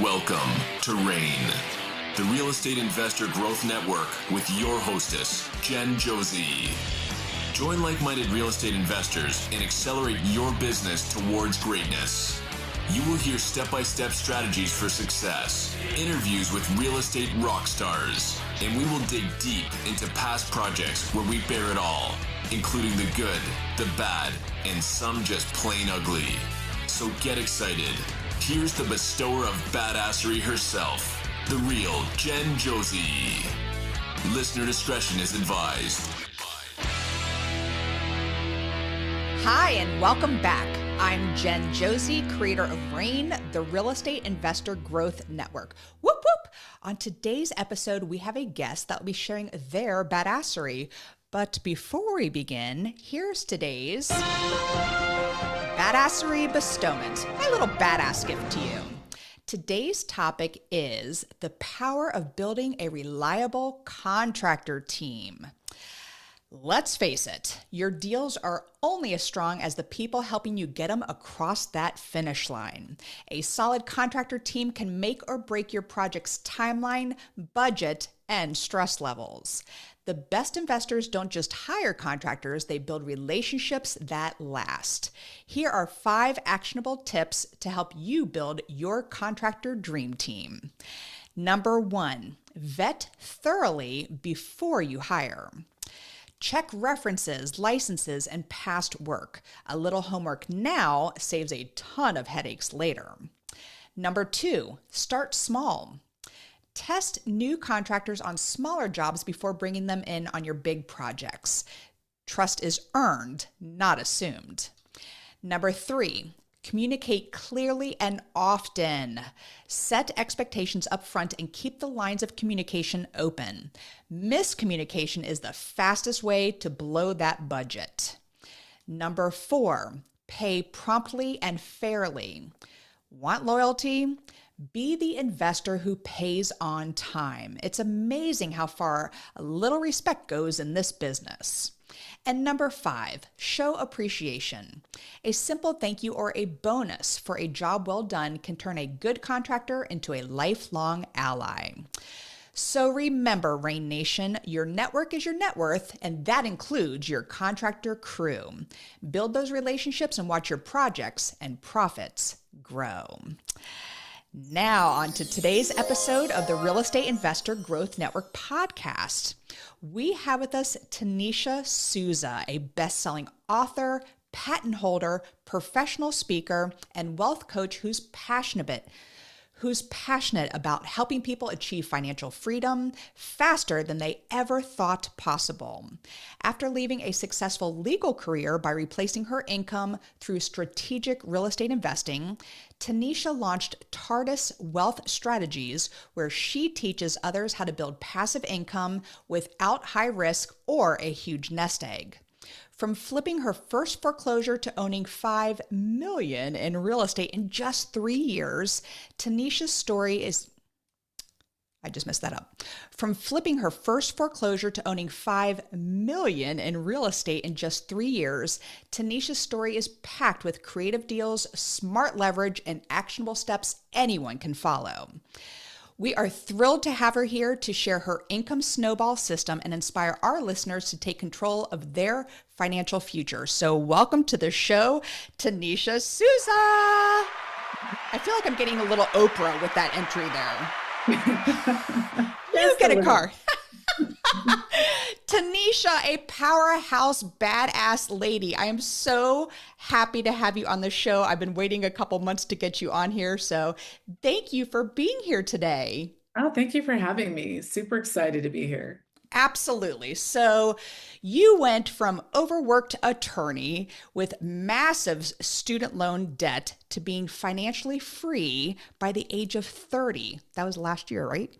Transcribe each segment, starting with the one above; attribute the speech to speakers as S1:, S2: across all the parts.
S1: Welcome to RAIN, the Real Estate Investor Growth Network with your hostess, Josey. Join like-minded real estate investors and accelerate your business towards greatness. You will hear step-by-step strategies for success, interviews with real estate rock stars, and we will dig deep into past projects where we bear it all, including the good, the bad, and some just plain ugly. So get excited. Here's the bestower of Badassery herself, the real Josey. Listener discretion is advised.
S2: Hi, and welcome back. I'm Josey, creator of RAIN, the Real Estate Investor Growth Network. Whoop, whoop. On today's episode, we have a guest that will be sharing their badassery. But before we begin, here's today's badassery bestowment, my little badass gift to you. Today's topic is the power of building a reliable contractor team. Let's face it, your deals are only as strong as the people helping you get them across that finish line. A solid contractor team can make or break your project's timeline, budget, and stress levels. The best investors don't just hire contractors, they build relationships that last. Here are 5 actionable tips to help you build your contractor dream team. Number 1, vet thoroughly before you hire. Check references, licenses, and past work. A little homework now saves a ton of headaches later. Number 2, start small. Test new contractors on smaller jobs before bringing them in on your big projects. Trust is earned, not assumed. Number 3, communicate clearly and often. Set expectations up front and keep the lines of communication open. Miscommunication is the fastest way to blow that budget. Number 4, pay promptly and fairly. Want loyalty? Be the investor who pays on time. It's amazing how far a little respect goes in this business. And number 5, show appreciation. A simple thank you or a bonus for a job well done can turn a good contractor into a lifelong ally. So remember, RAIN Nation, your network is your net worth, and that includes your contractor crew. Build those relationships and watch your projects and profits grow. Now, on to today's episode of the Real Estate Investor Growth Network podcast. We have with us Tanisha Souza, a best-selling author, patent holder, professional speaker, and wealth coach who's passionate about helping people achieve financial freedom faster than they ever thought possible. After leaving a successful legal career by replacing her income through strategic real estate investing, Tanisha launched TARDIS Wealth Strategies, where she teaches others how to build passive income without high risk or a huge nest egg. From flipping her first foreclosure to owning $5 million in real estate in just 3 years, Tanisha's story is... I just messed that up. From flipping her first foreclosure to owning $5 million in real estate in just 3 years, Tanisha's story is packed with creative deals, smart leverage, and actionable steps anyone can follow. We are thrilled to have her here to share her income snowball system and inspire our listeners to take control of their financial future. So welcome to the show, Tanisha Souza. I feel like I'm getting a little Oprah with that entry there. You get a car. Tanisha, a powerhouse, badass lady. I am so happy to have you on the show. I've been waiting a couple months to get you on here. So thank you for being here today.
S3: Oh, thank you for having me. Super excited to be here.
S2: Absolutely. So you went from overworked attorney with massive student loan debt to being financially free by the age of 30. That was last year, right?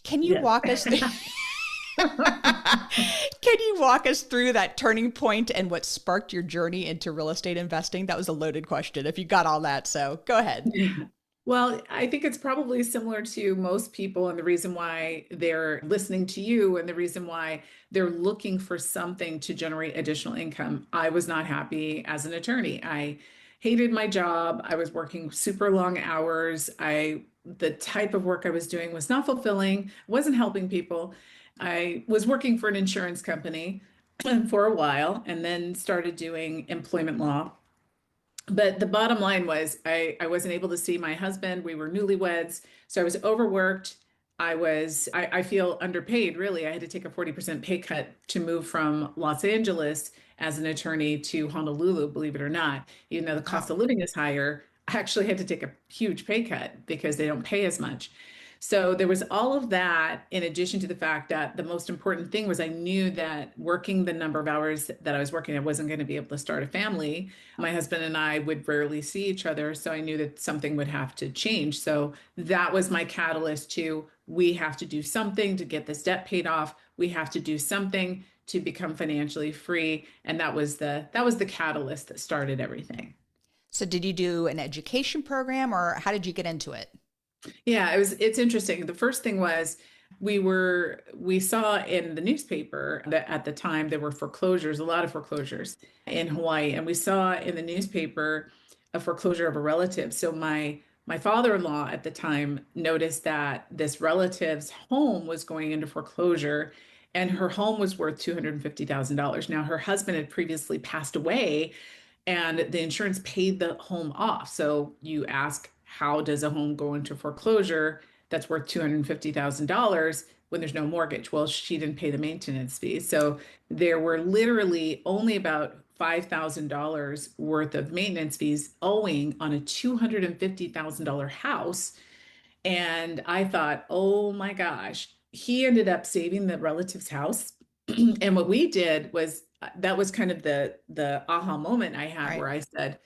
S2: Can you walk us through... Can you walk us through that turning point and what sparked your journey into real estate investing? That was a loaded question if you got all that. So go ahead.
S3: Well, I think it's probably similar to most people, and the reason why they're listening to you and the reason why they're looking for something to generate additional income. I was not happy as an attorney. I hated my job. I was working super long hours. The type of work I was doing was not fulfilling, wasn't helping people. I was working for an insurance company for a while and then started doing employment law. But the bottom line was I wasn't able to see my husband. We were newlyweds, so I was overworked. I feel underpaid, really. I had to take a 40% pay cut to move from Los Angeles as an attorney to Honolulu, believe it or not. Even though the cost
S2: Wow.
S3: of living is higher, I actually had to take a huge pay cut because they don't pay as much. So there was all of that, in addition to the fact that the most important thing was I knew that working the number of hours that I was working, I wasn't going to be able to start a family. My husband and I would rarely see each other, so I knew that something would have to change. So that was my catalyst to, we have to do something to get this debt paid off. We have to do something to become financially free. And that was the catalyst that started everything.
S2: So did you do an education program or how did you get into it?
S3: Yeah, it's interesting. The first thing was we saw in the newspaper that at the time there were foreclosures, a lot of foreclosures in Hawaii, and we saw in the newspaper a foreclosure of a relative. So my father-in-law at the time noticed that this relative's home was going into foreclosure and her home was worth $250,000. Now her husband had previously passed away and the insurance paid the home off. So you ask, how does a home go into foreclosure that's worth $250,000 when there's no mortgage? Well, she didn't pay the maintenance fee. So there were literally only about $5,000 worth of maintenance fees owing on a $250,000 house. And I thought, oh my gosh, he ended up saving the relative's house. And what we did was that was kind of the aha moment I had
S2: Right.
S3: where I said,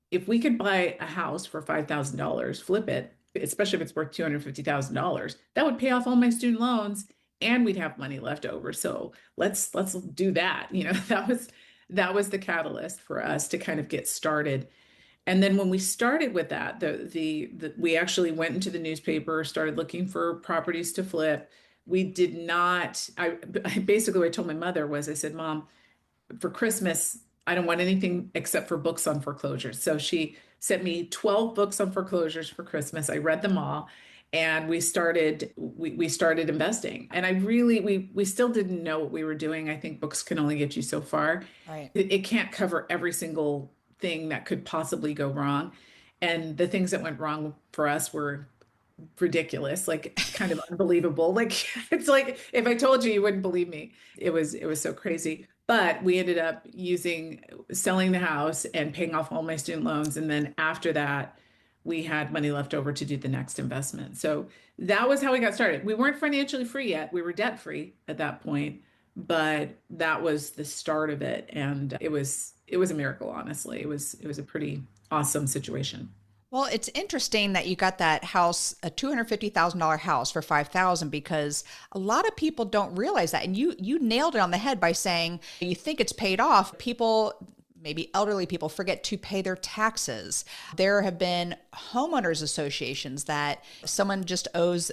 S3: if we could buy a house for $5,000, flip it, especially if it's worth $250,000, that would pay off all my student loans and we'd have money left over. So let's do that. That was the catalyst for us to kind of get started. And then when we started with that, we actually went into the newspaper, started looking for properties to flip. We did not, I basically what I told my mother was I said, Mom, for Christmas, I don't want anything except for books on foreclosures. So she sent me 12 books on foreclosures for Christmas. I read them all and we started investing. And I really we still didn't know what we were doing. I think books can only get you so far.
S2: Right.
S3: It can't cover every single thing that could possibly go wrong. And the things that went wrong for us were ridiculous, like kind of unbelievable. Like it's like if I told you, you wouldn't believe me. It was so crazy. But we ended up selling the house and paying off all my student loans. And then after that, we had money left over to do the next investment. So that was how we got started. We weren't financially free yet. We were debt free at that point, but that was the start of it. And it was a miracle, honestly. It was a pretty awesome situation.
S2: Well, it's interesting that you got that house, a $250,000 house for 5,000 because a lot of people don't realize that. And you nailed it on the head by saying you think it's paid off. People, maybe elderly people, forget to pay their taxes. There have been homeowners associations that someone just owes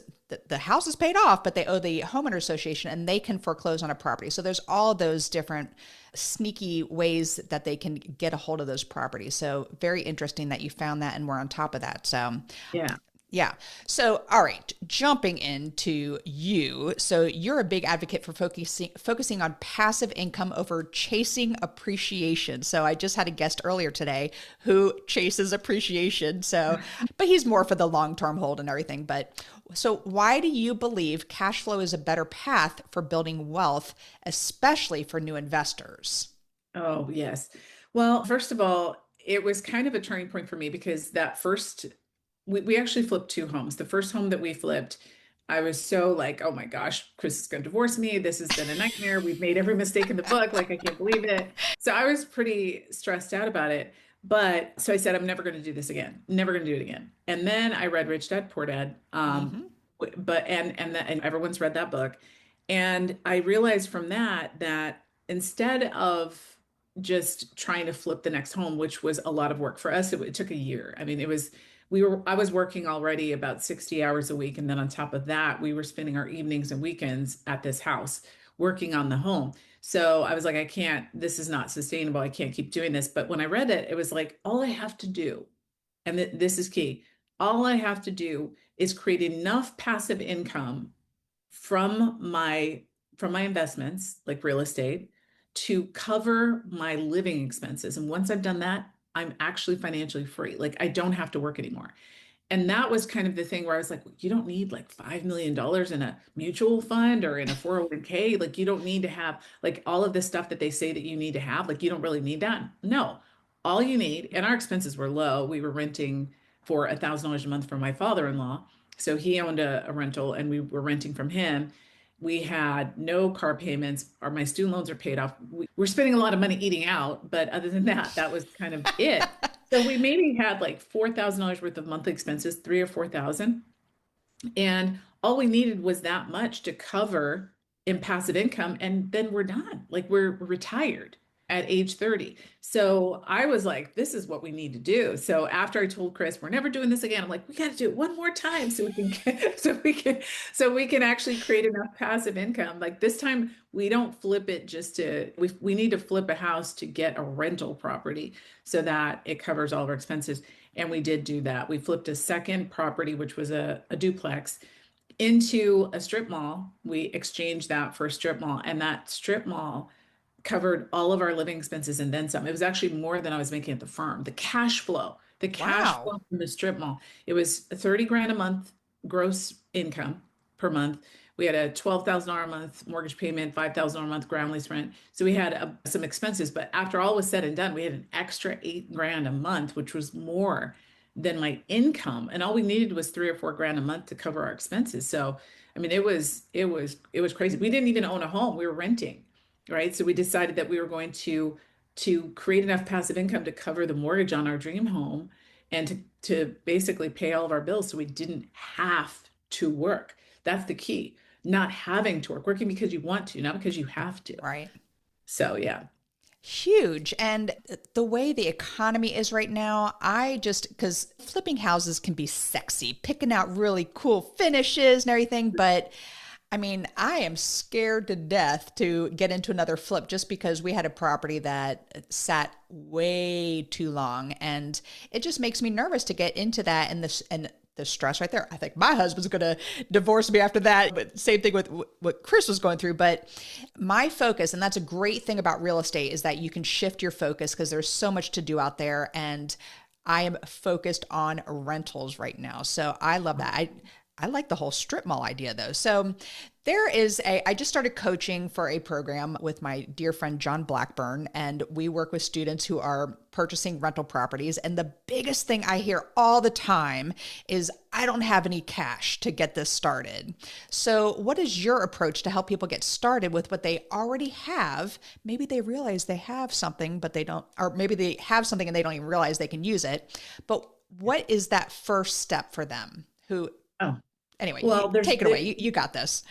S2: the house is paid off, but they owe the homeowner association and they can foreclose on a property. So there's all those different sneaky ways that they can get a hold of those properties. So very interesting that you found that and we're on top of that. So
S3: Yeah.
S2: yeah. So, all right, jumping into you. So you're a big advocate for focusing on passive income over chasing appreciation. So I just had a guest earlier today who chases appreciation. So, but he's more for the long-term hold and everything. But so why do you believe cash flow is a better path for building wealth, especially for new investors?
S3: Oh, yes. Well, first of all, it was kind of a turning point for me because we actually flipped two homes. The first home that we flipped, I was so like, oh my gosh, Chris is going to divorce me. This has been a nightmare. We've made every mistake in the book. Like, I can't believe it. So I was pretty stressed out about it. But so I said, I'm never going to do this again. Never going to do it again. And then I read Rich Dad Poor Dad.
S2: Mm-hmm.
S3: And everyone's read that book. And I realized from that instead of just trying to flip the next home, which was a lot of work for us, it took a year. I mean, I was working already about 60 hours a week. And then on top of that, we were spending our evenings and weekends at this house working on the home. So I was like, I can't, this is not sustainable. I can't keep doing this. But when I read it, it was like, all I have to do, and this is key, all I have to do is create enough passive income from my investments, like real estate, to cover my living expenses. And once I've done that, I'm actually financially free. Like I don't have to work anymore. And that was kind of the thing where I was like, you don't need like $5 million in a mutual fund or in a 401k. Like you don't need to have like all of the stuff that they say that you need to have. Like you don't really need that. No, all you need, and our expenses were low. We were renting for $1,000 a month from my father-in-law. So he owned a rental and we were renting from him. We had no car payments, or my student loans are paid off. We're spending a lot of money eating out, but other than that, that was kind of it. So we maybe had like $4,000 worth of monthly expenses, 3 or 4,000. And all we needed was that much to cover in passive income. And then we're done. Like we're retired at age 30. So I was like, this is what we need to do. So after I told Chris, we're never doing this again, I'm like, we got to do it one more time so we can get, so we can actually create enough passive income. Like this time we don't flip it just to, we need to flip a house to get a rental property so that it covers all of our expenses. And we did do that. We flipped a second property, which was a duplex, into a strip mall. We exchanged that for a strip mall, and that strip mall covered all of our living expenses and then some. It was actually more than I was making at the firm. The cash
S2: Wow.
S3: flow from the strip mall, it was 30 grand a month gross income per month. We had a $12,000 a month mortgage payment, $5,000 a month ground lease rent. So we had some expenses, but after all was said and done, we had an extra 8 grand a month, which was more than my income. And all we needed was 3 or 4 grand a month to cover our expenses. So, I mean, it was crazy. We didn't even own a home. We were renting, right? So we decided that we were going to create enough passive income to cover the mortgage on our dream home and to basically pay all of our bills so we didn't have to work. That's the key. Not having to work, working because you want to, not because you have to.
S2: Right.
S3: So yeah.
S2: Huge. And the way the economy is right now, because flipping houses can be sexy, picking out really cool finishes and everything. But I mean, I am scared to death to get into another flip just because we had a property that sat way too long. And it just makes me nervous to get into that and the stress right there. I think my husband's going to divorce me after that. But same thing with what Chris was going through. But my focus, and that's a great thing about real estate, is that you can shift your focus because there's so much to do out there. And I am focused on rentals right now. So I love that. I like the whole strip mall idea though. So I just started coaching for a program with my dear friend, John Blackburn, and we work with students who are purchasing rental properties. And the biggest thing I hear all the time is, I don't have any cash to get this started. So what is your approach to help people get started with what they already have? Maybe they realize they have something, but they don't, or maybe they have something and they don't even realize they can use it. But what is that first step for them anyway,
S3: Well,
S2: take it away. You got this.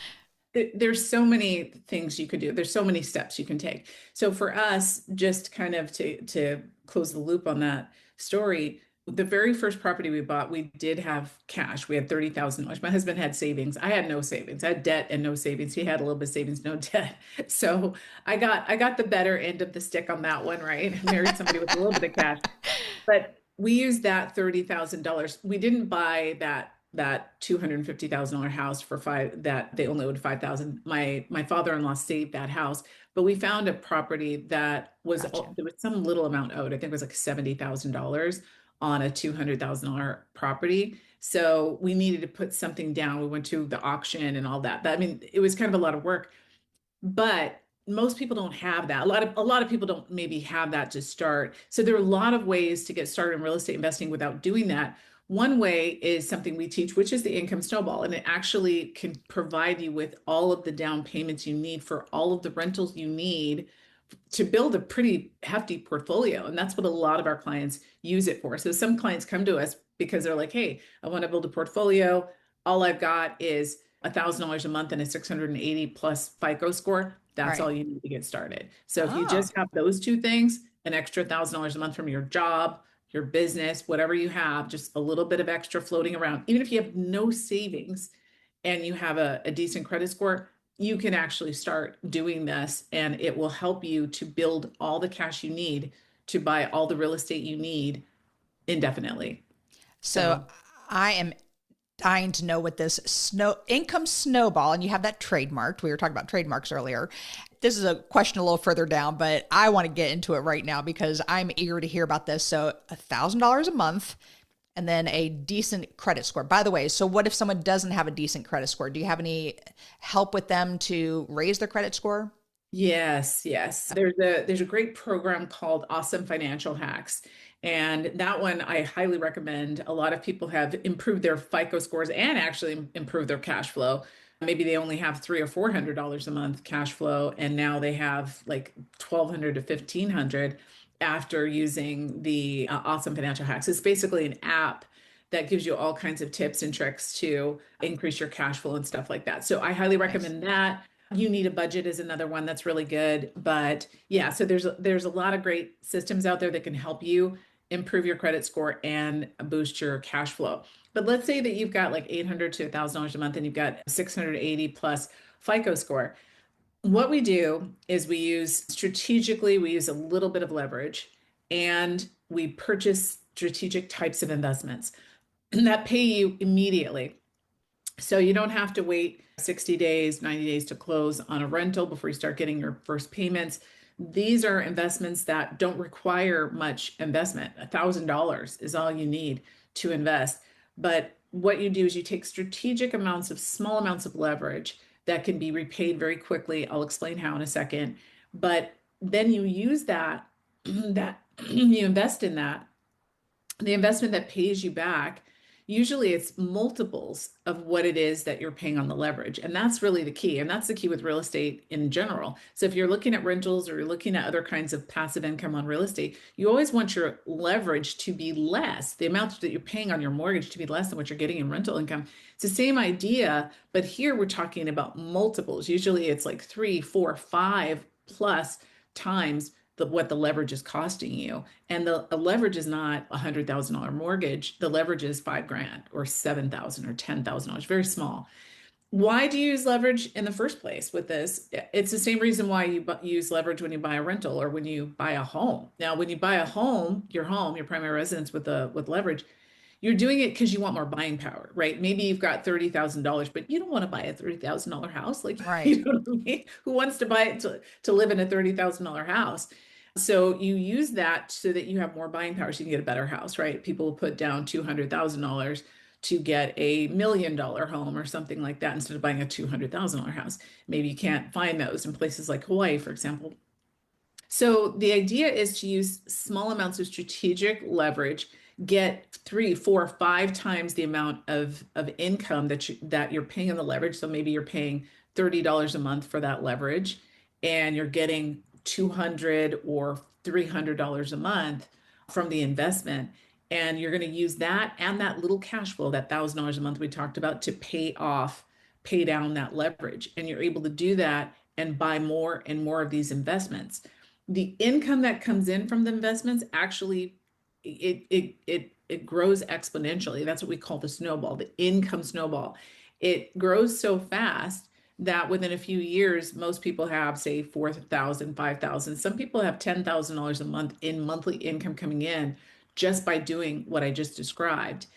S3: There's so many things you could do. There's so many steps you can take. So for us, just kind of to close the loop on that story, the very first property we bought, we did have cash. We had $30,000. My husband had savings. I had no savings. I had debt and no savings. He had a little bit of savings, no debt. So I got the better end of the stick on that one, right? I married somebody with a little bit of cash. But we used that $30,000. We didn't buy that $250,000 house for that they only owed 5,000. My father-in-law saved that house, but we found a property that was,
S2: Gotcha.
S3: there was some little amount owed. I think it was like $70,000 on a $200,000 property. So we needed to put something down. We went to the auction and all that. I mean, it was kind of a lot of work, but most people don't have that. A lot of people don't maybe have that to start. So there are a lot of ways to get started in real estate investing without doing that. One way is something we teach, which is the Income Snowball, and it actually can provide you with all of the down payments you need for all of the rentals you need to build a pretty hefty portfolio. And that's what a lot of our clients use it for. So some clients come to us because they're like, hey, I want to build a portfolio. All I've got is $1,000 a month and a 680 plus FICO score. That's
S2: Right.
S3: all you need to get started. So if you
S2: Oh,
S3: just have those two things, an extra $1,000 a month from your job, your business, whatever you have, just a little bit of extra floating around, even if you have no savings and you have a decent credit score, you can actually start doing this, and it will help you to build all the cash you need to buy all the real estate you need indefinitely.
S2: So
S3: So,
S2: I am dying to know what this income snowball, and you have that trademarked. We were talking about trademarks earlier. This is a question a little further down, but I want to get into it right now because I'm eager to hear about this. So $1,000 a month and then a decent credit score. By the way, so what if someone doesn't have a decent credit score? Do you have any help with them to raise their credit score?
S3: yes, yes. There's a great program called Awesome Financial Hacks. And that one I highly recommend. A lot of people have improved their FICO scores and actually improved their cash flow. Maybe they only have $300 or $400 a month cash flow, and now they have like 1,200 to 1,500 after using the Awesome Financial Hacks. It's basically an app that gives you all kinds of tips and tricks to increase your cash flow and stuff like that. So I highly
S2: Nice.
S3: recommend that. You Need a Budget is another one that's really good. But yeah, so there's a lot of great systems out there that can help you improve your credit score and boost your cash flow. But let's say that you've got like 800 to $1,000 a month and you've got 680 plus FICO score. What we do is we use a little bit of leverage, and we purchase strategic types of investments that pay you immediately. So you don't have to wait 60 days, 90 days to close on a rental before you start getting your first payments. These are investments that don't require much investment. $1,000 is all you need to invest. But what you do is you take strategic amounts of small amounts of leverage that can be repaid very quickly. I'll explain how in a second. But then you use that you invest in that, the investment that pays you back. Usually it's multiples of what it is that you're paying on the leverage. And that's really the key. And that's the key with real estate in general. So if you're looking at rentals or you're looking at other kinds of passive income on real estate, you always want your leverage to be less, the amount that you're paying on your mortgage to be less than what you're getting in rental income. It's the same idea, but here we're talking about multiples. Usually it's like 3, 4, 5 plus times what the leverage is costing you. And the leverage is not $100,000 mortgage. The leverage is 5 grand or 7,000 or $10,000, very small. Why do you use leverage in the first place with this? It's the same reason why you use leverage when you buy a rental or when you buy a home. Now, when you buy a home, your primary residence with leverage, you're doing it because you want more buying power, right? Maybe you've got $30,000, but you don't want to buy a $30,000 house. Like,
S2: Right.
S3: you know what I mean? Who wants to buy it to live in a $30,000 house? So you use that so that you have more buying power so you can get a better house, right? People will put down $200,000 to get $1 million home or something like that instead of buying a $200,000 house. Maybe you can't find those in places like Hawaii, for example. So the idea is to use small amounts of strategic leverage, get 3, 4, 5 times the amount of income that you're paying on the leverage. So maybe you're paying $30 a month for that leverage, and you're getting 200 or $300 a month from the investment. And you're going to use that and that little cash flow, that $1,000 a month we talked about, to pay down that leverage. And you're able to do that and buy more and more of these investments. The income that comes in from the investments actually it grows exponentially. That's what we call the snowball, the income snowball. It grows so fast that within a few years, most people have, say, 4,000, 5,000. Some people have $10,000 a month in monthly income coming in just by doing what I just described.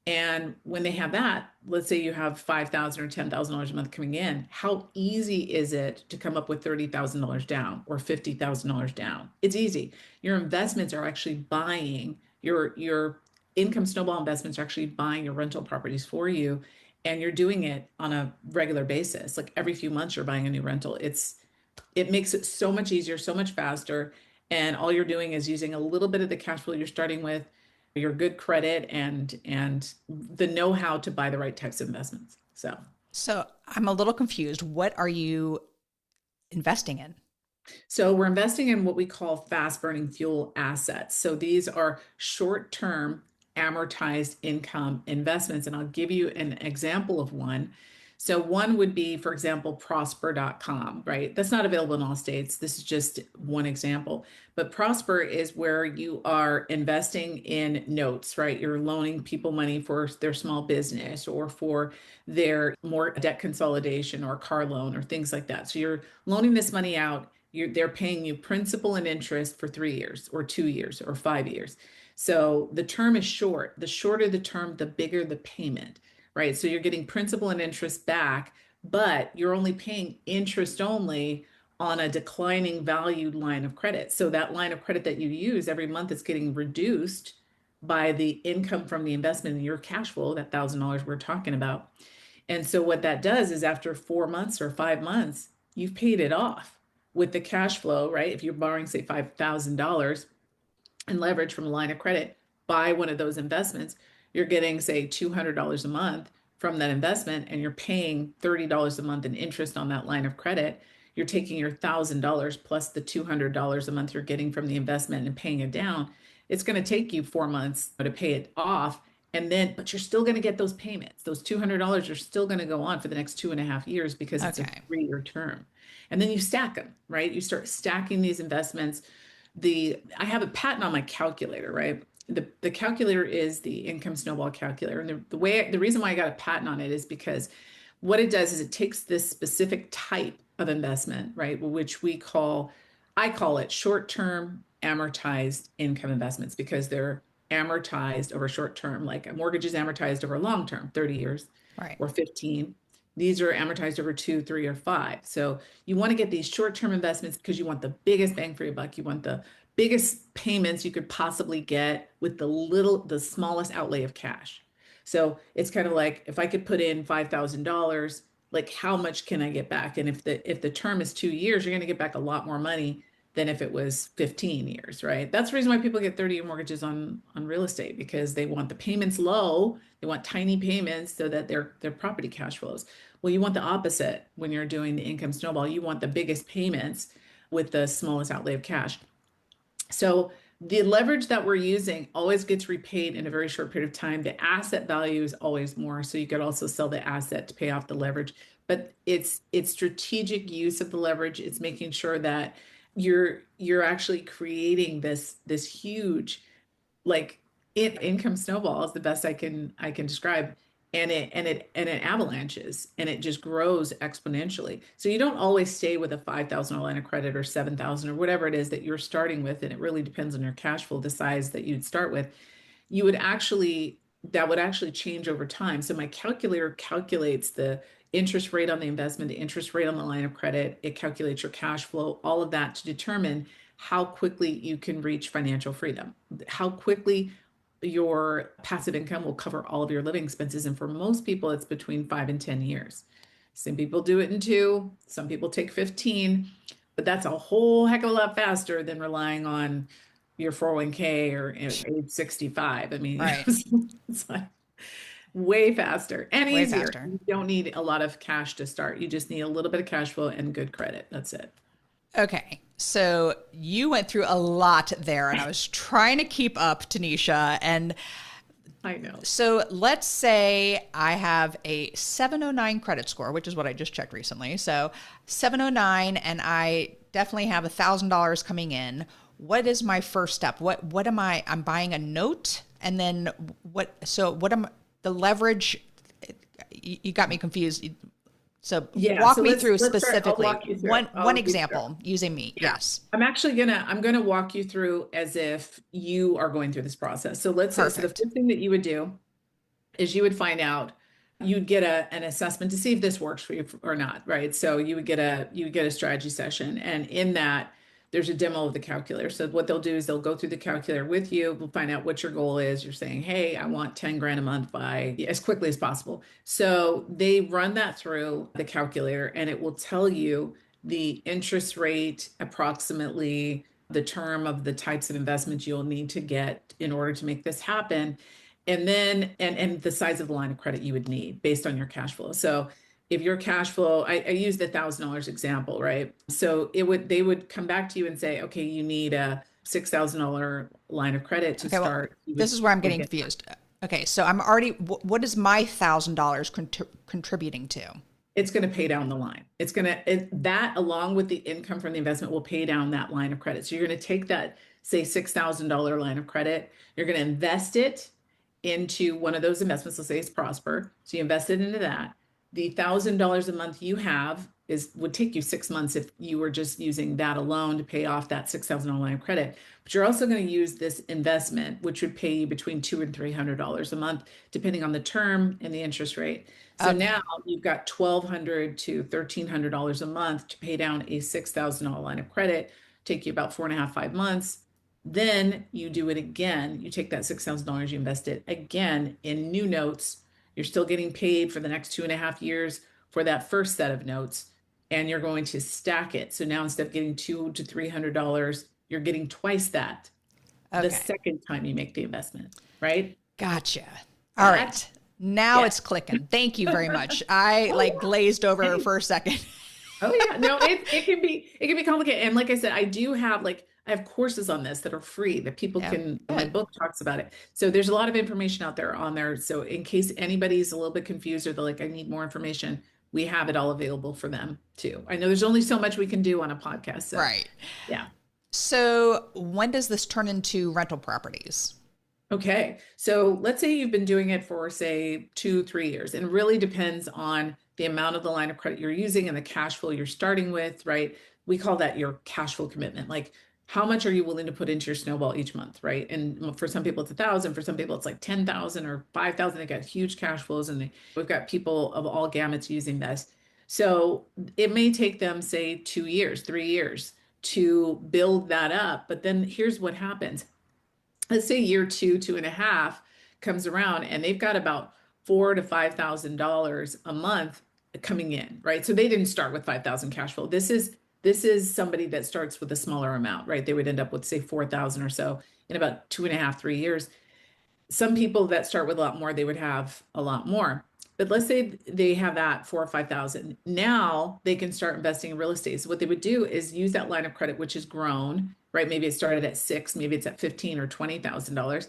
S3: And when they have that, let's say you have 5,000 or $10,000 a month coming in, how easy is it to come up with $30,000 down or $50,000 down? It's easy. Your investments are actually buying your income snowball investments are actually buying your rental properties for you, and you're doing it on a regular basis. Like every few months you're buying a new rental. It makes it so much easier, so much faster, and all you're doing is using a little bit of the cash flow you're starting with, your good credit, and the know-how to buy the right types of investments.
S2: So I'm a little confused. What are you investing in?
S3: So we're investing in what we call fast burning fuel assets. So these are short-term amortized income investments. And I'll give you an example of one. So one would be, for example, prosper.com, right? That's not available in all states. This is just one example. But Prosper is where you are investing in notes, right? You're loaning people money for their small business or for their more debt consolidation or car loan or things like that. So you're loaning this money out. They're paying you principal and interest for 3 years or 2 years or 5 years. So the term is short. The shorter the term, the bigger the payment, right? So you're getting principal and interest back, but you're only paying interest only on a declining valued line of credit. So that line of credit that you use every month is getting reduced by the income from the investment in your cash flow, that $1,000 we're talking about. And so what that does is after 4 months or 5 months, you've paid it off with the cash flow, right? If you're borrowing, say, $5,000 and leverage from a line of credit, buy one of those investments, you're getting, say, $200 a month from that investment, and you're paying $30 a month in interest on that line of credit. You're taking your $1,000 plus the $200 a month you're getting from the investment and paying it down. It's going to take you 4 months to pay it off. And then, but you're still going to get those payments. Those $200 are still going to go on for the next 2.5 years because it's a 3-year term. And then you stack them, right? You start stacking these investments. I have a patent on my calculator, right? The calculator is the Income Snowball calculator. And the reason why I got a patent on it is because what it does is it takes this specific type of investment, right? Which I call it short-term amortized income investments because they're amortized over short term, like a mortgage is amortized over long term, 30 years or 15. These are amortized over 2, 3, or 5. So you want to get these short-term investments because you want the biggest bang for your buck. You want the biggest payments you could possibly get with the smallest outlay of cash. So it's kind of like if I could put in $5,000, like how much can I get back? And if the term is 2 years, you're going to get back a lot more money than if it was 15 years, right? That's the reason why people get 30-year mortgages on real estate, because they want the payments low. They want tiny payments so that their property cash flows. Well, you want the opposite when you're doing the income snowball. You want the biggest payments with the smallest outlay of cash. So the leverage that we're using always gets repaid in a very short period of time. The asset value is always more. So you could also sell the asset to pay off the leverage, but it's strategic use of the leverage. It's making sure that you're actually creating this huge, like, income snowball is the best I can describe. And it avalanches and it just grows exponentially. So you don't always stay with a $5,000 line of credit or $7,000 or whatever it is that you're starting with. And it really depends on your cash flow, the size that you'd start with. That would actually change over time. So my calculator calculates the interest rate on the investment, the interest rate on the line of credit. It calculates your cash flow, all of that to determine how quickly you can reach financial freedom, how quickly your passive income will cover all of your living expenses. And for most people, it's between 5 and 10 years. Some people do it in 2, some people take 15, but that's a whole heck of a lot faster than relying on your 401k or age 65. I mean,
S2: right.
S3: It's like way faster and
S2: Way
S3: easier.
S2: faster.
S3: You don't need a lot of cash to start. You just need a little bit of cash flow and good credit. That's it.
S2: Okay. So you went through a lot there, and I was trying to keep up, Tanisha. And
S3: I know.
S2: So let's say I have a 709 credit score, which is what I just checked recently. So 709, and I definitely have $1,000 coming in. What is my first step? What am I'm buying a note, and then what am the leverage? You got me confused. So walk me through specifically one example using me.
S3: Yeah.
S2: Yes.
S3: I'm going to walk you through as if you are going through this process. So let's say, so the first thing that you would do is you would find out, you'd get an assessment to see if this works for you or not. Right. So you would get a strategy session, and in that there's a demo of the calculator. So what they'll do is they'll go through the calculator with you. We'll find out what your goal is. You're saying, hey, I want 10 grand a month by as quickly as possible. So they run that through the calculator, and it will tell you the interest rate, approximately the term of the types of investments you'll need to get in order to make this happen. And then, and the size of the line of credit you would need based on your cash flow. So if your cash flow, I used the $1,000 example, right? So they would come back to you and say, okay, you need a $6,000 line of credit to start.
S2: Well, this is where I'm getting confused. Okay, so I'm already, what is my $1,000 contributing to?
S3: it's going to pay down the line. That along with the income from the investment will pay down that line of credit. So you're going to take that, say $6,000 line of credit, you're going to invest it into one of those investments. Let's say it's Prosper. So you invest it into that. The $1,000 a month you have would take you 6 months if you were just using that alone to pay off that $6,000 line of credit. But you're also going to use this investment, which would pay you between $200 and $300 a month, depending on the term and the interest rate. So now you've got $1,200 to $1,300 a month to pay down a $6,000 line of credit, take you about 4.5, 5 months. Then you do it again. You take that $6,000, you invest it again in new notes. You're still getting paid for the next 2.5 years for that first set of notes, and you're going to stack it. So now instead of getting $200 to $300, you're getting twice that the second time you make the investment, right?
S2: Gotcha. All right. Now it's clicking. Thank you very much. I glazed over for a second.
S3: Oh yeah. No, it can be complicated. And like I said, I have courses on this that are free that people can, my book talks about it. So there's a lot of information out there on there. So in case anybody's a little bit confused or they're like, I need more information, we have it all available for them too. I know there's only so much we can do on a podcast. So,
S2: right.
S3: Yeah.
S2: So when does this turn into rental properties?
S3: Okay. So let's say you've been doing it for, say, 2-3 years, and it really depends on the amount of the line of credit you're using and the cash flow you're starting with, right? We call that your cash flow commitment. Like, how much are you willing to put into your snowball each month, right? And for some people it's 1,000, for some people it's like 10,000 or 5,000. They got huge cash flows, and we've got people of all gamuts using this. So it may take them, say, 2 years, 3 years to build that up. But then here's what happens. Let's say year 2, 2.5 comes around, and they've got about $4,000 to $5,000 a month coming in, right? So they didn't start with 5,000 cash flow. This is somebody that starts with a smaller amount, right? They would end up with, say, 4,000 or so in about 2.5, 3 years. Some people that start with a lot more, they would have a lot more. But let's say they have that 4,000 or 5,000. Now they can start investing in real estate. So what they would do is use that line of credit, which has grown, right? Maybe it started at 6, maybe it's at 15 or $20,000.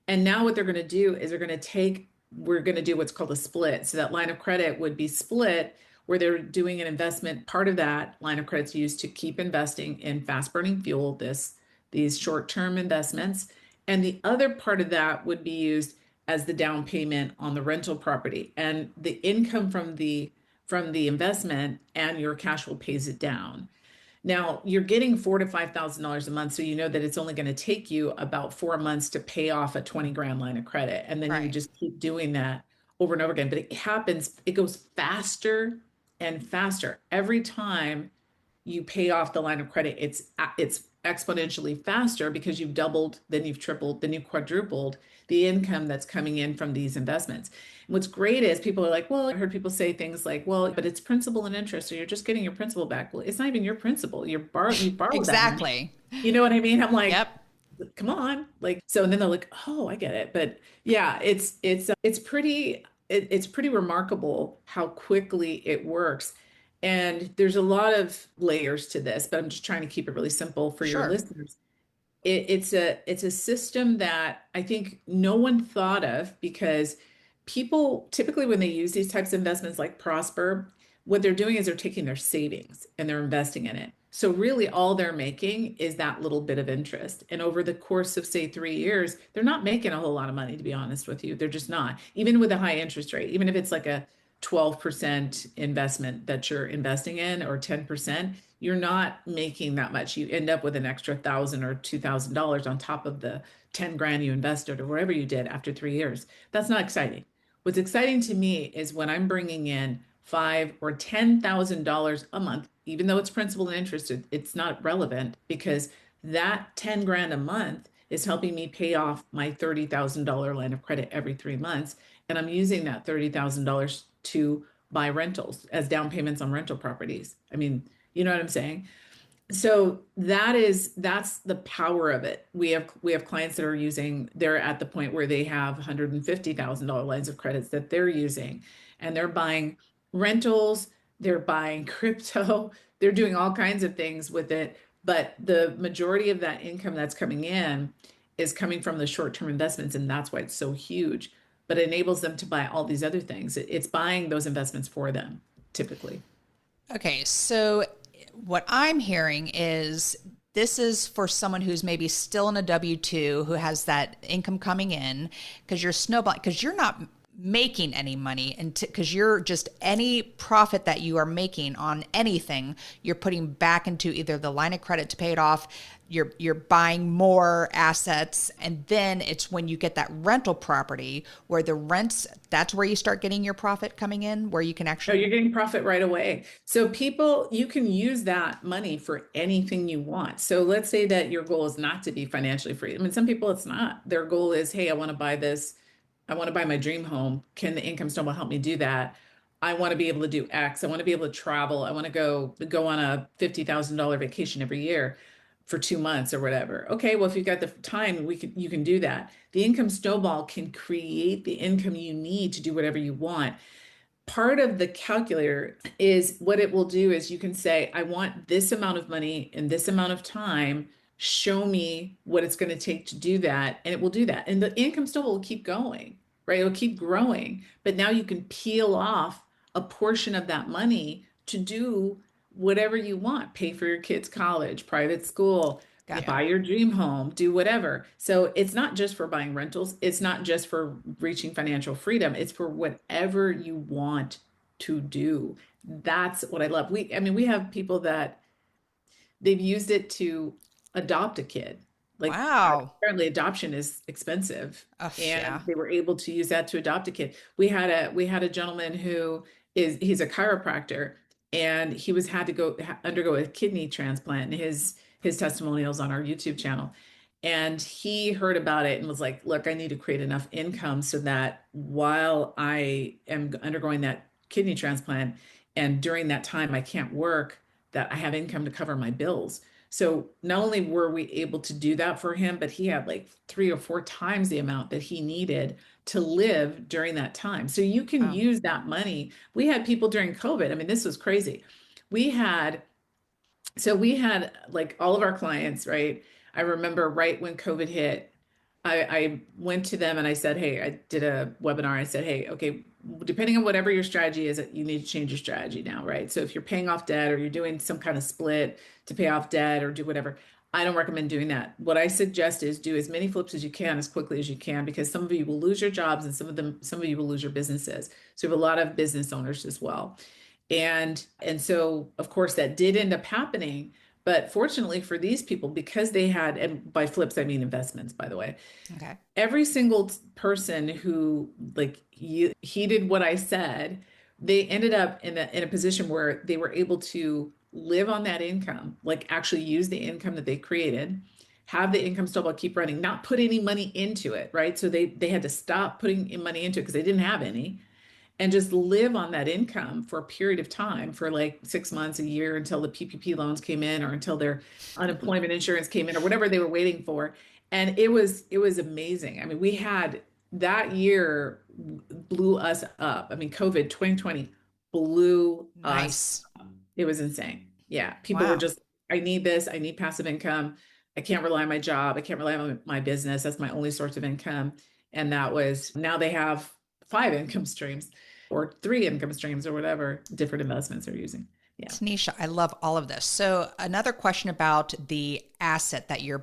S3: And now what they're going to do is we're going to do what's called a split. So that line of credit would be split, where they're doing an investment. Part of that line of credit's used to keep investing in fast burning fuel, these short-term investments. And the other part of that would be used as the down payment on the rental property, and the income from the investment and your cash flow pays it down. Now you're getting $4,000 to $5,000 a month, so you know that it's only going to take you about 4 months to pay off a 20 grand line of credit, and then you just keep doing that over and over again. But it goes faster and faster every time you pay off the line of credit. It's exponentially faster because you've doubled, then you've tripled, then you've quadrupled the income that's coming in from these investments. And what's great is people are like, well, I heard people say things like, well, but it's principal and interest, so you're just getting your principal back. Well, it's not even your principal. You borrowed
S2: Exactly.
S3: that. You know what I mean? I'm like,
S2: yep.
S3: Come on. So, and then they're like, oh, I get it. But yeah, it's pretty remarkable how quickly it works. And there's a lot of layers to this, but I'm just trying to keep it really simple for your listeners. It's a system that I think no one thought of, because people typically, when they use these types of investments like Prosper, what they're doing is they're taking their savings and they're investing in it. So really all they're making is that little bit of interest. And over the course of, say, 3 years, they're not making a whole lot of money, to be honest with you. They're just not. Even with a high interest rate, even if it's like a 12% investment that you're investing in, or 10%, you're not making that much. You end up with an extra $1,000 or $2,000 on top of the 10 grand you invested or whatever you did after 3 years. That's not exciting. What's exciting to me is when I'm bringing in $5,000 or $10,000 a month, even though it's principal and interest, it's not relevant, because that 10 grand a month is helping me pay off my $30,000 line of credit every 3 months. And I'm using that $30,000 to buy rentals as down payments on rental properties. I mean, you know what I'm saying? So that's the power of it. We have clients that they're at the point where they have $150,000 lines of credits that they're using, and they're buying rentals, they're buying crypto, they're doing all kinds of things with it. But the majority of that income that's coming in is coming from the short-term investments, and that's why it's so huge. But it enables them to buy all these other things. It's buying those investments for them. typically.
S2: Okay, so what I'm hearing is this is for someone who's maybe still in a W 2 who has that income coming in because you're snowballing, because you're not making any money and because you're just any profit that you are making on anything you're putting back into either the line of credit to pay it off, you're buying more assets, and then it's when you get that rental property where the rents, that's where you start getting your profit coming in, where you can
S3: No,
S2: actually.
S3: you're getting profit right away. So people, you can use that money for anything you want. So let's say that your goal is not to be financially free. I mean, some people it's not. Their goal is, hey, I want to buy this. I want to buy my dream home. Can the income snowball help me do that? I want to be able to do X. I want to be able to travel. I want to go on a $50,000 vacation every year for 2 months or whatever. Okay, well, if you've got the time, you can do that. The income snowball can create the income you need to do whatever you want. Part of the calculator is what it will do is you can say, I want this amount of money in this amount of time. Show me what it's going to take to do that. And it will do that. And the income still will keep going, right? It'll keep growing. But now you can peel off a portion of that money to do whatever you want, pay for your kids' college, private school,
S2: Got
S3: buy your dream home, do whatever. So it's not just for buying rentals. It's not just for reaching financial freedom. It's for whatever you want to do. That's what I love. I mean, we have people that they've used it to adopt a kid. Like
S2: Wow.
S3: apparently adoption is expensive,
S2: Oh,
S3: and
S2: yeah.
S3: they were able to use that to adopt a kid. We had a gentleman who he's a chiropractor, and he was had to undergo a kidney transplant, and his testimonials on our YouTube channel. And he heard about it and was like, look, I need to create enough income so that while I am undergoing that kidney transplant and during that time I can't work, that I have income to cover my bills. So not only were we able to do that for him, but he had like 3 or 4 times the amount that he needed to live during that time. So you can
S2: Wow.
S3: use that money. We had people during COVID. I mean, this was crazy. We had we had like all of our clients, right? I remember right when COVID hit, I went to them and I said, hey, I did a webinar. I said, hey, okay, depending on whatever your strategy is, you need to change your strategy now, right? So if you're paying off debt or you're doing some kind of split to pay off debt or do whatever, I don't recommend doing that. What I suggest is do as many flips as you can as quickly as you can, because some of you will lose your jobs and some of you will lose your businesses. So we have a lot of business owners as well. And so of course that did end up happening, but fortunately for these people, because they had, and by flips I mean investments, by the way,
S2: Okay.
S3: every single person who like heeded what I said, they ended up in a position where they were able to live on that income, like actually use the income that they created, have the income snowball keep running, not put any money into it, right? So they had to stop putting money into it because they didn't have any, and just live on that income for a period of time, for like 6 months, a year, until the PPP loans came in or until their unemployment insurance came in or whatever they were waiting for. And it was amazing. I mean, we had that year blew us up. I mean, COVID 2020 blew us
S2: Nice.
S3: up. It was insane. Yeah. People were
S2: Wow.
S3: just, I need this. I need passive income. I can't rely on my job. I can't rely on my business. That's my only source of income. And that was, now they have 5 income streams or 3 income streams or whatever different investments they're using. Yeah.
S2: Tanisha, I love all of this. So another question about the asset that you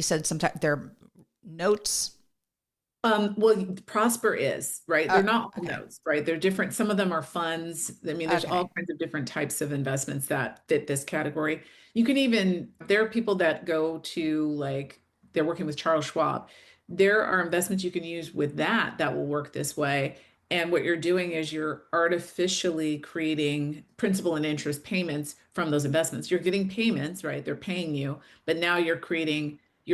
S2: said sometimes they're notes.
S3: Well, Prosper is, right? They're not all
S2: Okay.
S3: notes, right? They're different. Some of them are funds. I mean, there's all
S2: Okay.
S3: kinds of different types of investments that fit this category. You can even, there are people that go to like, they're working with Charles Schwab. There are investments you can use with that will work this way. And what you're doing is you're artificially creating principal and interest payments from those investments. You're getting payments, right? They're paying you, but now you're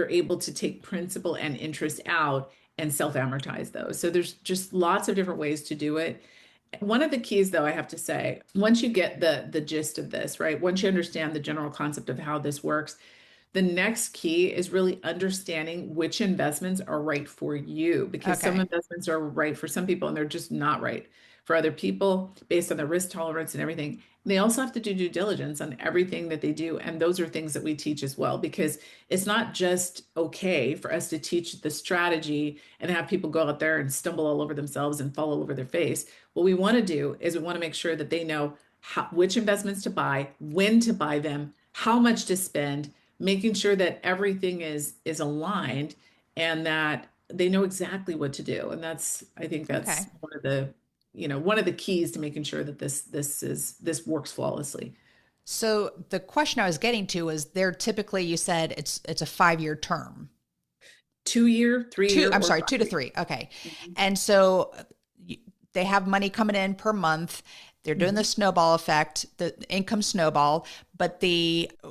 S3: able to take principal and interest out and self-amortize those. So there's just lots of different ways to do it. One of the keys, though, I have to say, once you get the gist of this, right? Once you understand the general concept of how this works, The next key is really understanding which investments are right for you, because some
S2: Okay.
S3: investments are right for some people and they're just not right for other people based on their risk tolerance and everything. They also have to do due diligence on everything that they do. And those are things that we teach as well, because it's not just okay for us to teach the strategy and have people go out there and stumble all over themselves and fall all over their face. What we want to do is we want to make sure that they know which investments to buy, when to buy them, how much to spend, making sure that everything is aligned and that they know exactly what to do. And I think that's
S2: Okay.
S3: one of the keys to making sure that this works flawlessly.
S2: So the question I was getting to is they're typically, you said it's a 5-year term.
S3: 2 year, 3 year,
S2: I'm
S3: or
S2: sorry, 2 to
S3: 5 year.
S2: 3. Okay.
S3: Mhm.
S2: And so they have money coming in per month. They're doing the
S3: Mhm.
S2: snowball effect, the income snowball, but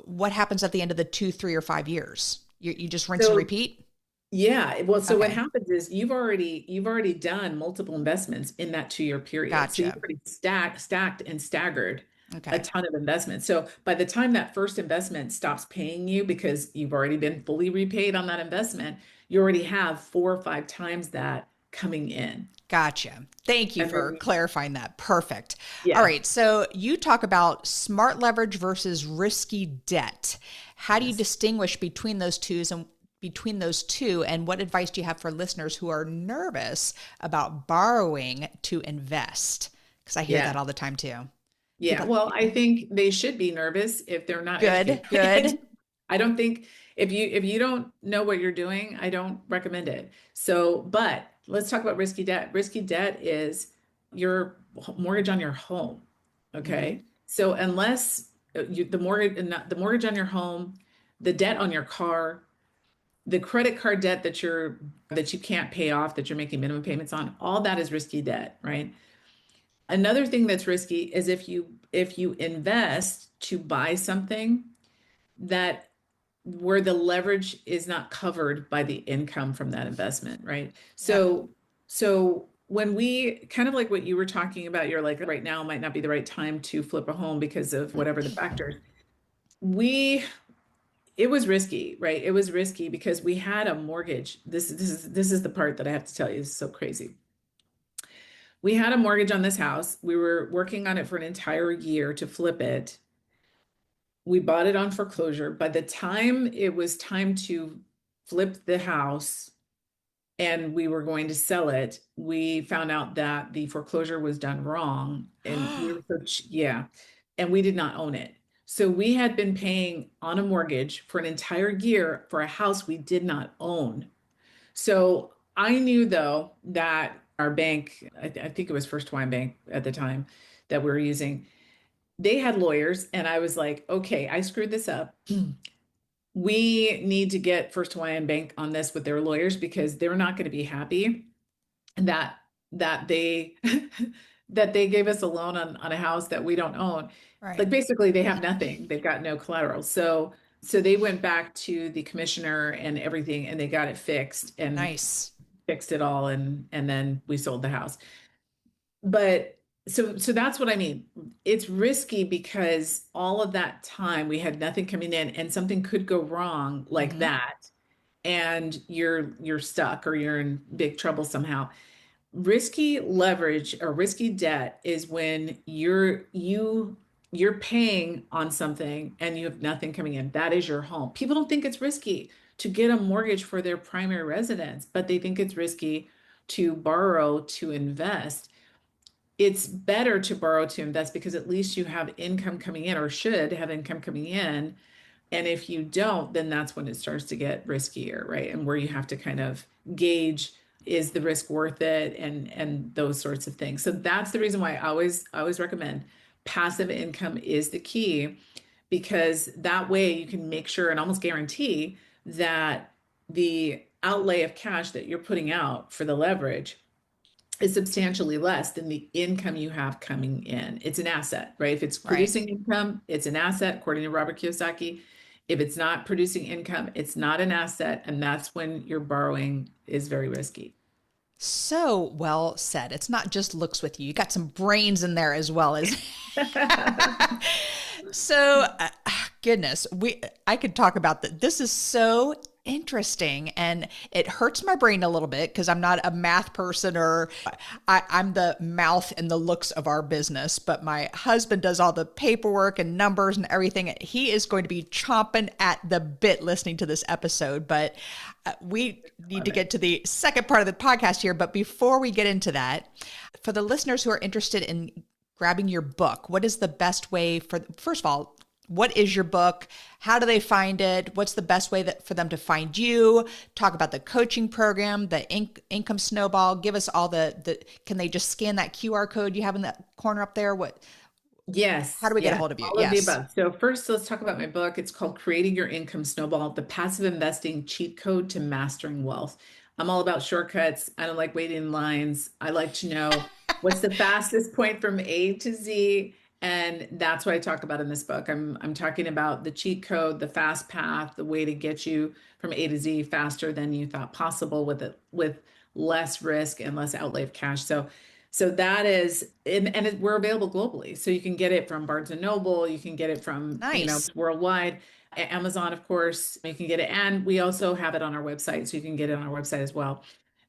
S2: what happens at the end of the 2, 3, or 5 years? You just rinse and
S3: So
S2: repeat?
S3: yeah, well, so what
S2: Okay.
S3: happens is you've already done multiple investments in that 2 year period. So you've
S2: Gotcha.
S3: already stacked and staggered a
S2: Okay.
S3: ton of investments. So by the time that first investment stops paying you because you've already been fully repaid on that investment, you already have 4 or 5 times that coming in.
S2: Gotcha. Thank you
S3: And
S2: for
S3: then
S2: clarifying that. Perfect. All
S3: yeah,
S2: right. So you talk about smart leverage versus risky debt. How do you
S3: yes.
S2: distinguish between those two, and what advice do you have for listeners who are nervous about borrowing to invest? Because I hear that
S3: Yeah.
S2: all the time too.
S3: Yeah,
S2: People,
S3: well, I think they should be nervous if they're not educated.
S2: good, good.
S3: I don't think if you don't know what you're doing, I don't recommend it. So, but let's talk about risky debt. Risky debt is your mortgage on your home.
S2: Hmm.
S3: Okay. So unless the mortgage on your home, the debt on your car, the credit card debt that you can't pay off, that you're making minimum payments on, all that is risky debt, right? Another thing that's risky is if you invest to buy something that where the leverage is not covered by the income from that investment, right?
S2: Yep.
S3: So when we kind of like what you were talking about, you're like right now might not be the right time to flip a home because of whatever the factors. We It was risky, right? It was risky because we had a mortgage. This is the part that I have to tell you. This is so crazy. We had a mortgage on this house. We were working on it for an entire year to flip it. We bought it on foreclosure. By the time it was time to flip the house and we were going to sell it, we found out that the foreclosure was done wrong. And we were yeah, and we did not own it. So we had been paying on a mortgage for an entire year for a house we did not own. So I knew though that our bank, I think it was First Hawaiian Bank at the time that we were using, they had lawyers, and I was like, okay, I screwed this up. We need to get First Hawaiian Bank on this with their lawyers because they're not going to be happy that they that they gave us a loan on a house that we don't own.
S2: Right.
S3: Like basically they have nothing. They've got no collateral. So they went back to the commissioner and everything and they got it fixed and
S2: Nice.
S3: fixed it all and then we sold the house. But so that's what I mean. It's risky because all of that time we had nothing coming in and something could go wrong like
S2: Hmm.
S3: that and you're stuck or you're in big trouble somehow. Risky leverage or risky debt is when you're paying on something and you have nothing coming in. That is your home. People don't think it's risky to get a mortgage for their primary residence, but they think it's risky to borrow to invest. It's better to borrow to invest because at least you have income coming in or should have income coming in. And if you don't, then that's when it starts to get riskier, right? And where you have to kind of gauge, is the risk worth it, and those sorts of things. So that's the reason why I always recommend passive income is the key, because that way you can make sure and almost guarantee that the outlay of cash that you're putting out for the leverage is substantially less than the income you have coming in. It's an asset, right? If it's
S2: Right.
S3: producing income, it's an asset, according to Robert Kiyosaki. If it's not producing income, it's not an asset. And that's when your borrowing is very risky.
S2: So well said. It's not just looks with you. You got some brains in there as well as. So, Goodness, I could talk about that. This is so interesting, and it hurts my brain a little bit because I'm not a math person, or I'm the mouth and the looks of our business, but my husband does all the paperwork and numbers and everything. He is going to be chomping at the bit listening to this episode, but we need to get to the second part of the podcast here. But before we get into that, for the listeners who are interested in grabbing your book, what is the best way first of all, what is your book? How do they find it? What's the best way for them to find you? Talk about the coaching program, the Income Snowball. Give us all can they just scan that QR code you have in that corner up there?
S3: Yes.
S2: How do we get a
S3: Yes.
S2: hold of you?
S3: All of the
S2: Yes.
S3: above. So first, let's talk about my book. It's called Creating Your Income Snowball, the Passive Investing Cheat Code to Mastering Wealth. I'm all about shortcuts. I don't like waiting in lines. I like to know what's the fastest point from A to Z. And that's what I talk about in this book. I'm talking about the cheat code, the fast path, the way to get you from A to Z faster than you thought possible with less risk and less outlay of cash. So that is, and we're available globally. So you can get it from Barnes and Noble, you can get it from,
S2: Nice.
S3: worldwide, Amazon, of course, you can get it. And we also have it on our website. So you can get it on our website as well.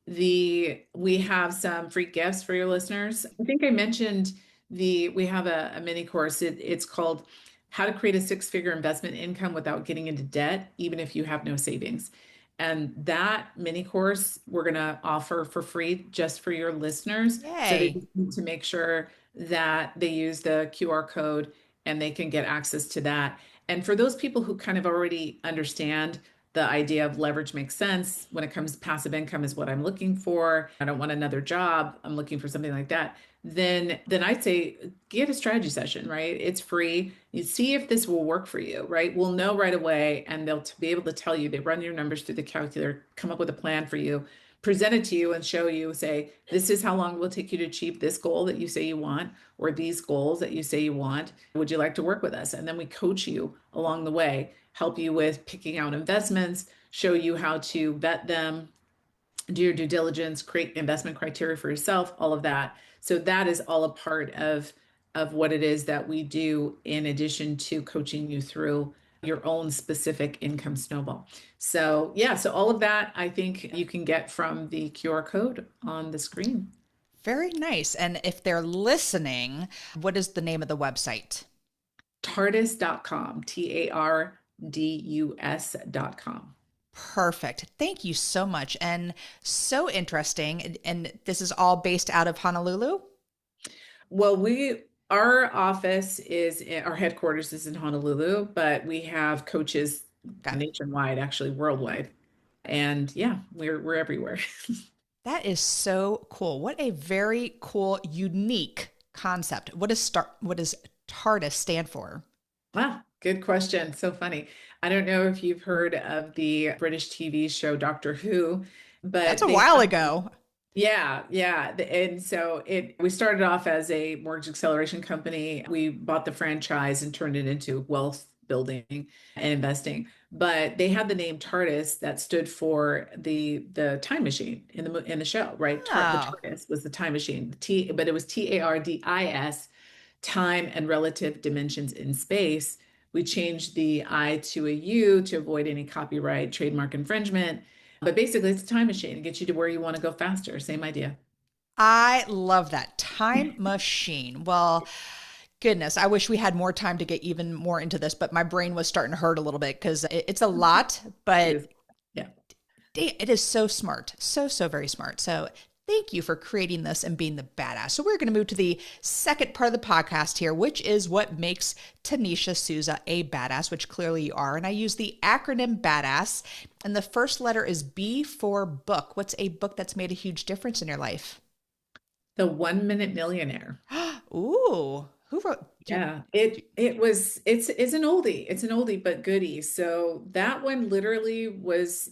S3: We have some free gifts for your listeners. I think I mentioned we have a mini course. It's called How to Create a Six-Figure Investment Income Without Getting into Debt, Even If You Have No Savings. And that mini course we're going to offer for free just for your listeners. So they
S2: Yay.
S3: just need to make sure that they use the QR code and they can get access to that. And for those people who kind of already understand the idea of leverage makes sense when it comes to passive income is what I'm looking for. I don't want another job. I'm looking for something like that. Then I'd say get a strategy session, right? It's free. You see if this will work for you, right? We'll know right away, and they'll be able to tell you. They run your numbers through the calculator, come up with a plan for you, present it to you, and show you, say, this is how long it will take you to achieve this goal that you say you want, or these goals that you say you want. Would you like to work with us? And then we coach you along the way, help you with picking out investments, show you how to vet them, do your due diligence, create investment criteria for yourself, all of that. So that is all a part of what it is that we do in addition to coaching you through your own specific income snowball. So yeah, so all of that I think you can get from the QR code on the screen.
S2: Very nice. And if they're listening, what is the name of the website?
S3: Tardus.com, TARDUS.com.
S2: Perfect. Thank you so much. And so interesting. And this is all based out of Honolulu?
S3: Well, our office our headquarters is in Honolulu, but we have coaches nationwide, actually worldwide. And yeah, we're everywhere.
S2: That is so cool. What a very cool, unique concept. What does TARDIS stand for?
S3: Wow, good question. So funny. I don't know if you've heard of the British TV show Doctor Who, but
S2: That's a while ago.
S3: Yeah, yeah. And so we started off as a mortgage acceleration company. We bought the franchise and turned it into wealth building and investing. But they had the name TARDIS that stood for the time machine in the show, right? The TARDIS was the time machine. But it was TARDIS, time and relative dimensions in space. We changed the I to a U to avoid any copyright, trademark infringement. But basically, it's a time machine. It gets you to where you want to go faster. Same idea.
S2: I love that. Time machine. Well, goodness, I wish we had more time to get even more into this, but my brain was starting to hurt a little bit because it's a lot, but
S3: yeah,
S2: it is so smart. So, so very smart. So thank you for creating this and being the badass. So we're going to move to the second part of the podcast here, which is what makes Tanisha Souza a badass, which clearly you are. And I use the acronym BADASS. And the first letter is B for book. What's a book that's made a huge difference in your life?
S3: The 1 Minute Millionaire.
S2: Ooh, who wrote?
S3: Yeah, it's an oldie. It's an oldie but goodie. So that one literally was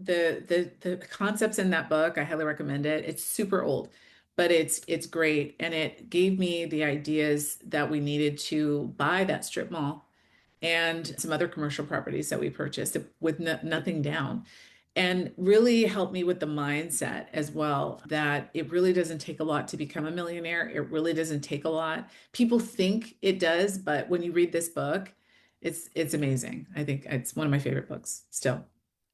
S3: the concepts in that book. I highly recommend it. It's super old, but it's great, and it gave me the ideas that we needed to buy that strip mall and some other commercial properties that we purchased with nothing down, and really helped me with the mindset as well, that it really doesn't take a lot to become a millionaire. It really doesn't take a lot. People think it does, but when you read this book, It's amazing. I think it's one of my favorite books still.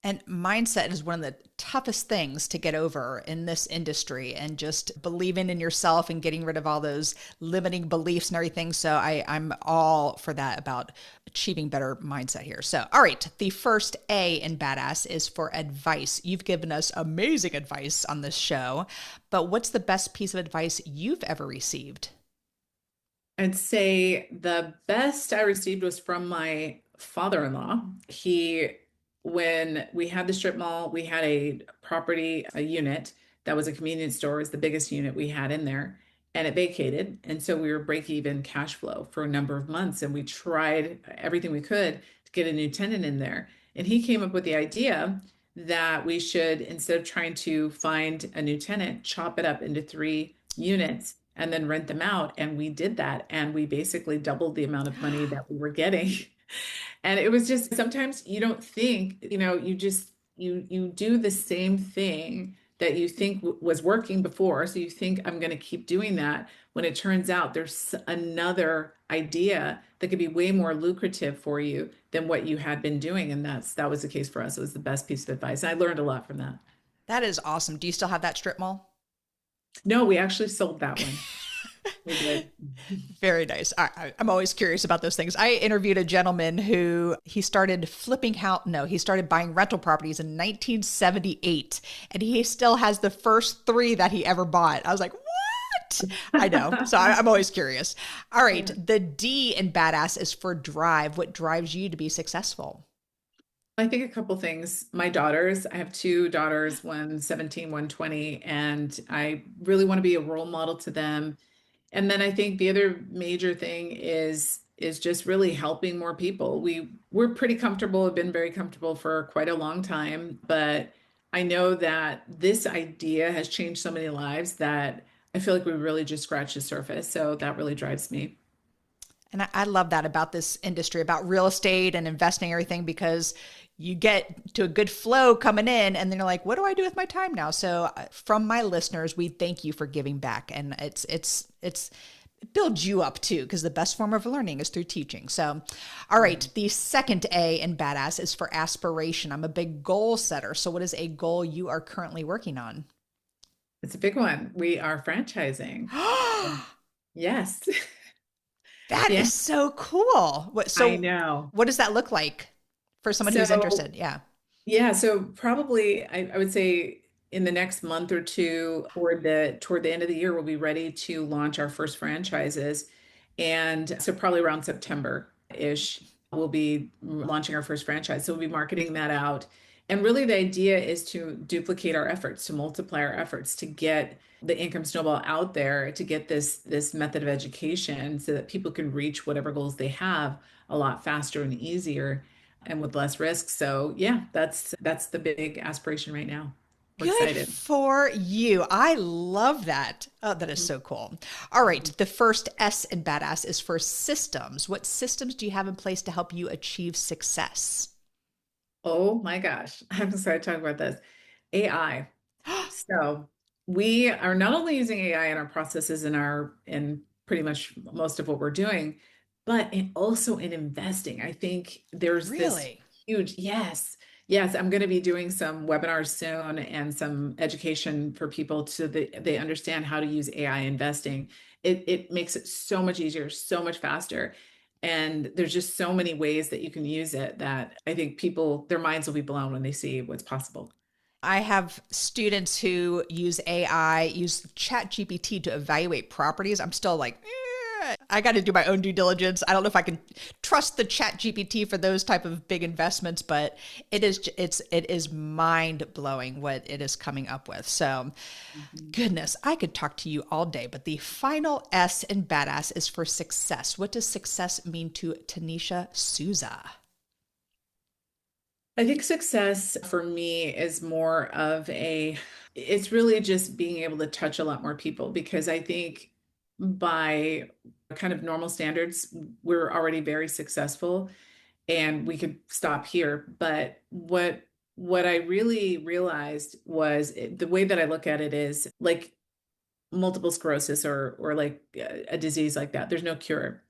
S2: And mindset is one of the toughest things to get over in this industry, and just believing in yourself and getting rid of all those limiting beliefs and everything. So I'm all for that about achieving better mindset here. So, all right, the first A in Badass is for advice. You've given us amazing advice on this show, but what's the best piece of advice you've ever received?
S3: I'd say the best I received was from my father-in-law. When we had the strip mall, we had a property, a unit that was a convenience store, it was the biggest unit we had in there, and it vacated. And so we were break even cash flow for a number of months, and we tried everything we could to get a new tenant in there. And he came up with the idea that we should, instead of trying to find a new tenant, chop it up into 3 units and then rent them out. And we did that. And we basically doubled the amount of money that we were getting. And it was just sometimes you don't think, you just you do the same thing that you think was working before. So you think I'm going to keep doing that when it turns out there's another idea that could be way more lucrative for you than what you had been doing. And that was the case for us. It was the best piece of advice. I learned a lot from that.
S2: That is awesome. Do you still have that strip mall?
S3: No, we actually sold that one. We did.
S2: Very nice. I'm always curious about those things. I interviewed a gentleman who he started flipping house. No, he started buying rental properties in 1978, and he still has the first 3 that he ever bought. I was like, what? I know. So I'm always curious. All right. The D in Badass is for drive. What drives you to be successful?
S3: I think a couple things. My daughters, I have 2 daughters, one 17, one 20, and I really want to be a role model to them. And then I think the other major thing is just really helping more people. We're pretty comfortable, have been very comfortable for quite a long time, but I know that this idea has changed so many lives that I feel like we really just scratched the surface. So that really drives me.
S2: And I love that about this industry, about real estate and investing, everything, because you get to a good flow coming in and then you're like, what do I do with my time now? So from my listeners, we thank you for giving back. And it builds you up too, because the best form of learning is through teaching. So, all right, the second A in Badass is for aspiration. I'm a big goal setter. So what is a goal you are currently working on?
S3: It's a big one. We are franchising. Yes.
S2: That
S3: Yeah,
S2: is so cool.
S3: I know.
S2: What does that look like for someone who's
S3: So
S2: interested? Yeah.
S3: yeah, so probably I would say in the next month or two, toward the end of the year, we'll be ready to launch our first franchises. And so probably around September-ish, we'll be launching our first franchise. So we'll be marketing that out. And really the idea is to duplicate our efforts, to multiply our efforts, to get the income snowball out there, to get this method of education so that people can reach whatever goals they have a lot faster and easier and with less risk. So yeah, that's the big aspiration right now. We're
S2: Good
S3: excited.
S2: for you. I love that. Oh, that is so cool. All right. The first S in Badass is for systems. What systems do you have in place to help you achieve success?
S3: Oh my gosh, I'm excited to talk about this. AI. So we are not only using AI in our processes in pretty much most of what we're doing, but also in investing. I think there's this
S2: Really?
S3: huge, yes, yes, I'm going to be doing some webinars soon and some education for people so that they understand how to use AI investing. It makes it so much easier, so much faster. And there's just so many ways that you can use it that I think people, their minds will be blown when they see what's possible.
S2: I have students who use AI, use Chat GPT to evaluate properties. I'm still like, I got to do my own due diligence. I don't know if I can trust the Chat GPT for those type of big investments, but it is mind blowing what it is coming up with. So,
S3: Mhm.
S2: goodness, I could talk to you all day. But the final S in Badass is for success. What does success mean to Tanisha Souza?
S3: I think success for me is more of it's really just being able to touch a lot more people because I think by kind of normal standards, we're already very successful and we could stop here. But what I really realized was the way that I look at it is like multiple sclerosis or like a disease like that. There's no cure.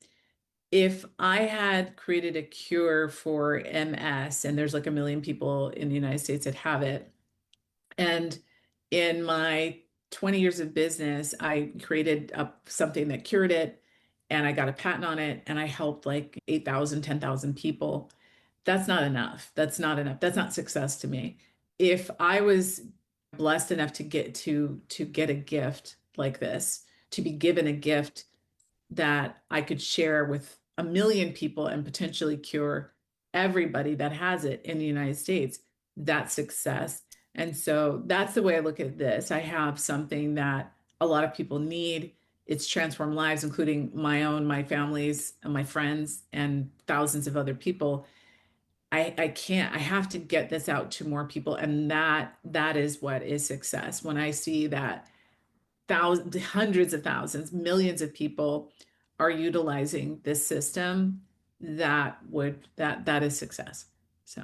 S3: if I had created a cure for MS, and there's like 1 million people in the United States that have it, and in my 20 years of business, I created something that cured it, and I got a patent on it, and I helped like 8,000, 10,000 people. That's not enough. That's not enough. That's not success to me. If I was blessed enough to get a gift like this, to be given a gift that I could share with 1 million people and potentially cure everybody that has it in the United States, that's success. And so that's the way I look at this. I have something that a lot of people need. It's transformed lives, including my own, my family's, and my friends, and thousands of other people. I have to get this out to more people. And that is what is success. When I see that thousands, hundreds of thousands, millions of people are utilizing this system, that is success. So.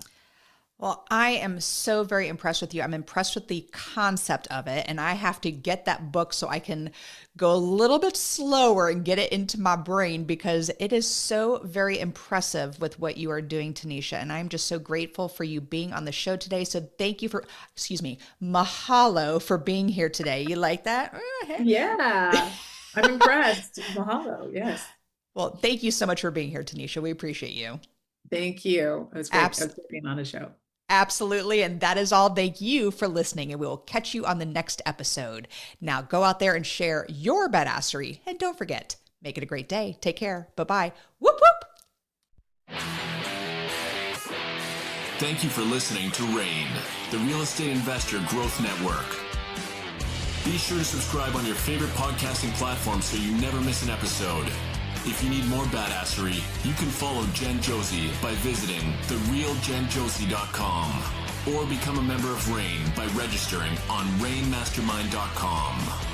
S2: Well, I am so very impressed with you. I'm impressed with the concept of it, and I have to get that book so I can go a little bit slower and get it into my brain, because it is so very impressive with what you are doing, Tanisha. And I'm just so grateful for you being on the show today. So thank you mahalo for being here today. You like that?
S3: Yeah, I'm impressed. Mahalo, yes.
S2: Well, thank you so much for being here, Tanisha. We appreciate you.
S3: Thank you. It was great. It was great being on the show.
S2: Absolutely. And that is all. Thank you for listening, and we will catch you on the next episode. Now go out there and share your badassery. And don't forget, make it a great day. Take care. Bye-bye. Whoop, whoop.
S1: Thank you for listening to RAIN, the Real Estate Investor Growth Network. Be sure to subscribe on your favorite podcasting platform so you never miss an episode. If you need more badassery, you can follow Jen Josey by visiting therealjenjosey.com or become a member of RAIN by registering on rainmastermind.com.